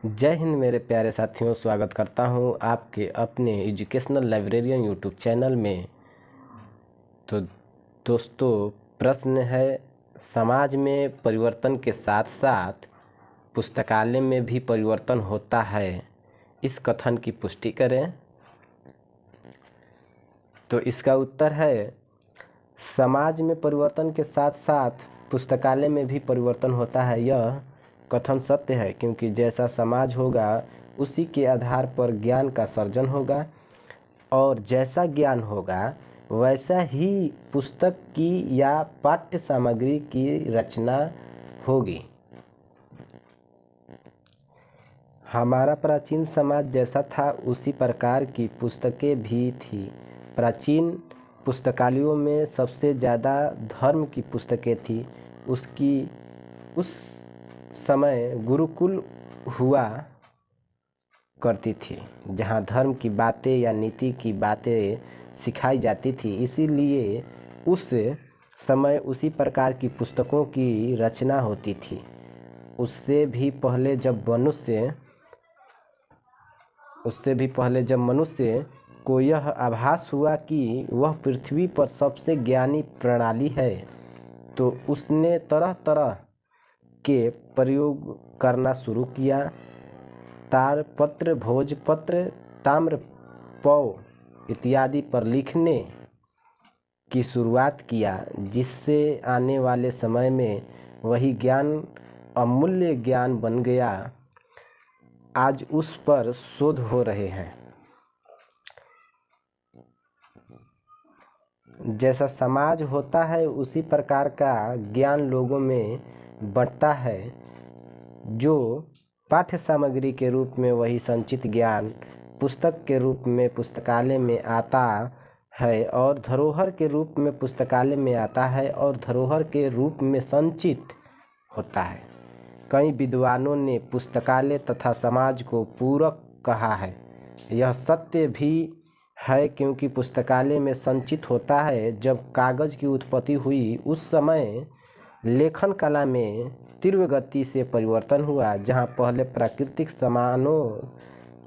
जय हिंद मेरे प्यारे साथियों, स्वागत करता हूं आपके अपने एजुकेशनल लाइब्रेरियन यूट्यूब चैनल में। तो दोस्तों, प्रश्न है, समाज में परिवर्तन के साथ साथ पुस्तकालय में भी परिवर्तन होता है, इस कथन की पुष्टि करें। तो इसका उत्तर है, समाज में परिवर्तन के साथ साथ पुस्तकालय में भी परिवर्तन होता है। यह कथन सत्य है, क्योंकि जैसा समाज होगा उसी के आधार पर ज्ञान का सर्जन होगा, और जैसा ज्ञान होगा वैसा ही पुस्तक की या पाठ्य सामग्री की रचना होगी। हमारा प्राचीन समाज जैसा था उसी प्रकार की पुस्तकें भी थी। प्राचीन पुस्तकालयों में सबसे ज़्यादा धर्म की पुस्तकें थी। उस समय गुरुकुल हुआ करती थी, जहाँ धर्म की बातें या नीति की बातें सिखाई जाती थी। इसीलिए उस समय उसी प्रकार की पुस्तकों की रचना होती थी। उससे भी पहले जब मनुष्य को यह आभास हुआ कि वह पृथ्वी पर सबसे ज्ञानी प्रणाली है, तो उसने तरह तरह के प्रयोग करना शुरू किया। ताड़पत्र, भोजपत्र, ताम्रपौ इत्यादि पर लिखने की शुरुआत किया, जिससे आने वाले समय में वही ज्ञान अमूल्य ज्ञान बन गया। आज उस पर शोध हो रहे हैं। जैसा समाज होता है उसी प्रकार का ज्ञान लोगों में बढ़ता है। जो पाठ्य सामग्री के रूप में वही संचित ज्ञान पुस्तक के रूप में पुस्तकालय में आता है, और धरोहर के रूप में पुस्तकालय में आता है, और धरोहर के रूप में संचित होता है। कई विद्वानों ने पुस्तकालय तथा समाज को पूरक कहा है। यह सत्य भी है, क्योंकि पुस्तकालय में संचित होता है। जब कागज की उत्पत्ति हुई उस समय लेखन कला में तीव्र गति से परिवर्तन हुआ। जहाँ पहले प्राकृतिक सामानों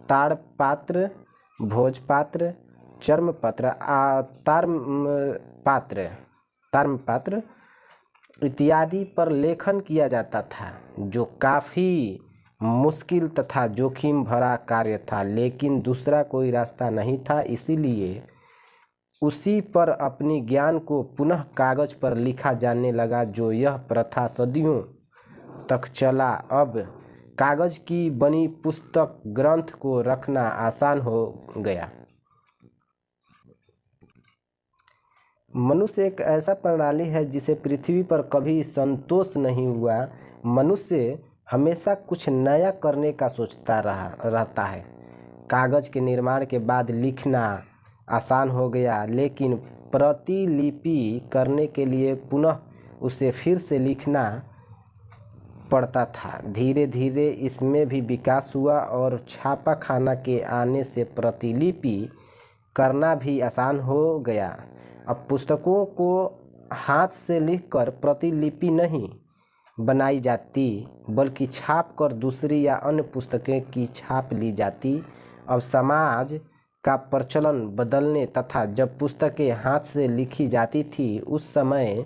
ताड़पात्र, भोजपात्र, चर्मपत्र, ताम्रपात्र इत्यादि पर लेखन किया जाता था, जो काफ़ी मुश्किल तथा जोखिम भरा कार्य था, लेकिन दूसरा कोई रास्ता नहीं था। इसीलिए उसी पर अपनी ज्ञान को पुनः कागज पर लिखा जाने लगा। जो यह प्रथा सदियों तक चला। अब कागज की बनी पुस्तक ग्रंथ को रखना आसान हो गया। मनुष्य एक ऐसा प्रणाली है जिसे पृथ्वी पर कभी संतोष नहीं हुआ। मनुष्य हमेशा कुछ नया करने का सोचता रहता है। कागज के निर्माण के बाद लिखना आसान हो गया, लेकिन प्रतिलिपि करने के लिए पुनः उसे फिर से लिखना पड़ता था। धीरे धीरे इसमें भी विकास हुआ, और छापाखाना के आने से प्रतिलिपि करना भी आसान हो गया। अब पुस्तकों को हाथ से लिखकर प्रतिलिपि नहीं बनाई जाती, बल्कि छाप कर दूसरी या अन्य पुस्तकें की छाप ली जाती। अब समाज का प्रचलन बदलने तथा जब पुस्तकें हाथ से लिखी जाती थी उस समय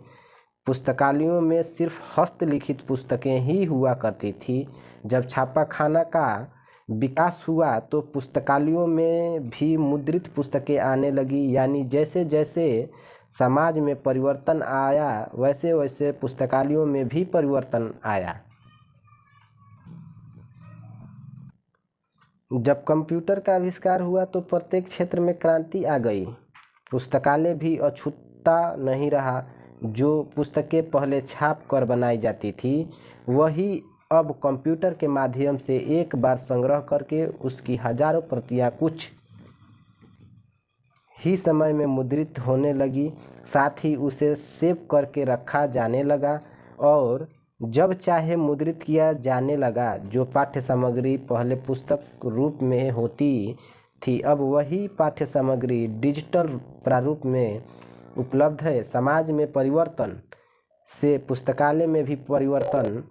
पुस्तकालयों में सिर्फ हस्तलिखित पुस्तकें ही हुआ करती थी। जब छापाखाना का विकास हुआ तो पुस्तकालयों में भी मुद्रित पुस्तकें आने लगी। यानी जैसे जैसे समाज में परिवर्तन आया वैसे वैसे पुस्तकालयों में भी परिवर्तन आया। जब कंप्यूटर का आविष्कार हुआ तो प्रत्येक क्षेत्र में क्रांति आ गई। पुस्तकालय भी अछूता नहीं रहा। जो पुस्तकें पहले छाप कर बनाई जाती थी वही अब कंप्यूटर के माध्यम से एक बार संग्रह करके उसकी हजारों प्रतियां कुछ ही समय में मुद्रित होने लगी। साथ ही उसे सेव करके रखा जाने लगा और जब चाहे मुद्रित किया जाने लगा। जो पाठ्य सामग्री पहले पुस्तक रूप में होती थी, अब वही पाठ्य सामग्री डिजिटल प्रारूप में उपलब्ध है। समाज में परिवर्तन से पुस्तकालय में भी परिवर्तन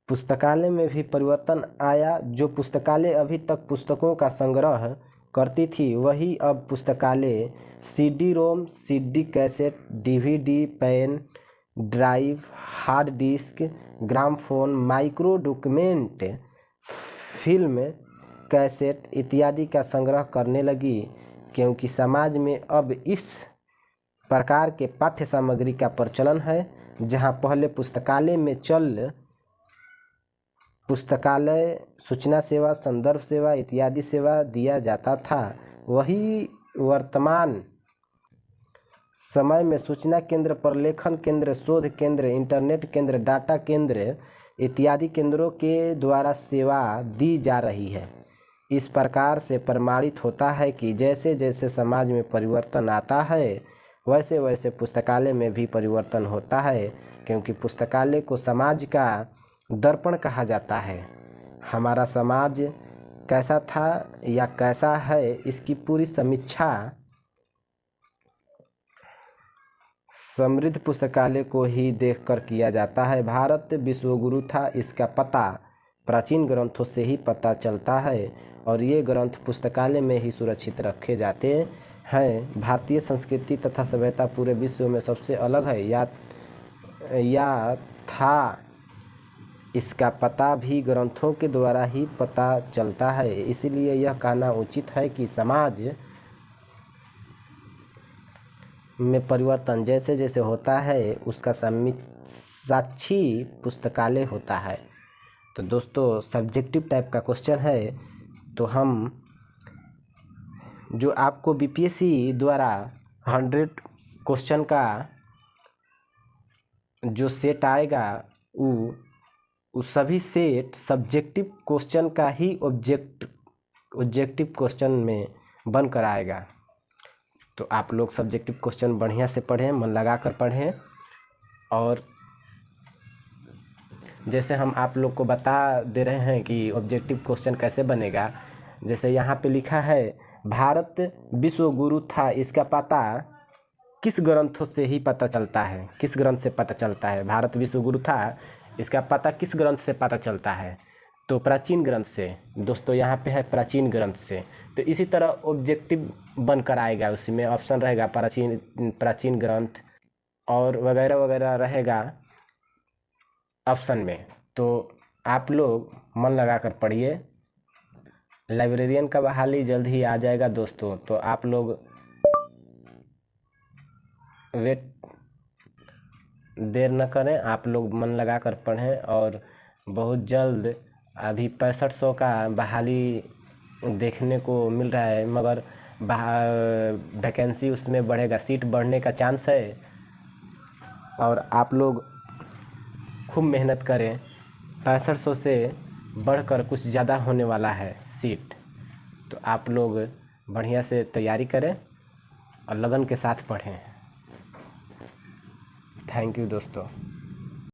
पुस्तकालय में भी परिवर्तन आया। जो पुस्तकालय अभी तक पुस्तकों का संग्रह करती थी, वही अब पुस्तकालय CD ROM, CD cassette, DVD, pen drive, hard disk, gramophone, micro document, film cassette इत्यादि का संग्रह करने लगी, क्योंकि समाज में अब इस प्रकार के पाठ्य सामग्री का प्रचलन है। जहां पहले पुस्तकालय में पुस्तकालय सूचना सेवा, संदर्भ सेवा इत्यादि सेवा दिया जाता था, वही वर्तमान समय में सूचना केंद्र, प्रलेखन केंद्र, शोध केंद्र, इंटरनेट केंद्र, डाटा केंद्र इत्यादि केंद्रों के द्वारा सेवा दी जा रही है। इस प्रकार से प्रमाणित होता है कि जैसे जैसे समाज में परिवर्तन आता है, वैसे वैसे पुस्तकालय में भी परिवर्तन होता है, क्योंकि पुस्तकालय को समाज का दर्पण कहा जाता है। हमारा समाज कैसा था या कैसा है, इसकी पूरी समीक्षा समृद्ध पुस्तकालय को ही देखकर किया जाता है। भारत विश्वगुरु था, इसका पता प्राचीन ग्रंथों से ही पता चलता है, और ये ग्रंथ पुस्तकालय में ही सुरक्षित रखे जाते हैं। भारतीय संस्कृति तथा सभ्यता पूरे विश्व में सबसे अलग है या था, इसका पता भी ग्रंथों के द्वारा ही पता चलता है। इसीलिए यह कहना उचित है कि समाज में परिवर्तन जैसे जैसे होता है, उसका साक्षी पुस्तकालय होता है। तो दोस्तों, सब्जेक्टिव टाइप का क्वेश्चन है, तो हम जो आपको बीपीएससी द्वारा 100 क्वेश्चन का जो सेट आएगा, उस सभी सेट सब्जेक्टिव क्वेश्चन का ही ऑब्जेक्टिव क्वेश्चन में बनकर आएगा। तो आप लोग सब्जेक्टिव क्वेश्चन बढ़िया से पढ़ें, मन लगा कर पढ़ें। और जैसे हम आप लोग को बता दे रहे हैं कि ऑब्जेक्टिव क्वेश्चन कैसे बनेगा, जैसे यहाँ पे लिखा है भारत विश्व गुरु था, इसका पता किस ग्रंथों से ही पता चलता है, किस ग्रंथ से पता चलता है। भारत विश्व गुरु था, इसका पता किस ग्रंथ से पता चलता है, तो प्राचीन ग्रंथ से। दोस्तों यहाँ पे है प्राचीन ग्रंथ से। तो इसी तरह ऑब्जेक्टिव बनकर आएगा, उसमें ऑप्शन रहेगा प्राचीन ग्रंथ और वगैरह वगैरह रहेगा ऑप्शन में। तो आप लोग मन लगा कर पढ़िए। लाइब्रेरियन का बहाली जल्द ही आ जाएगा दोस्तों, तो आप लोग देर न करें, आप लोग मन लगा कर पढ़ें। और बहुत जल्द अभी 6500 का बहाली देखने को मिल रहा है, मगर वैकेंसी उसमें बढ़ेगा, सीट बढ़ने का चांस है। और आप लोग खूब मेहनत करें, 6500 से बढ़कर कुछ ज़्यादा होने वाला है सीट। तो आप लोग बढ़िया से तैयारी करें और लगन के साथ पढ़ें। थैंक यू दोस्तों।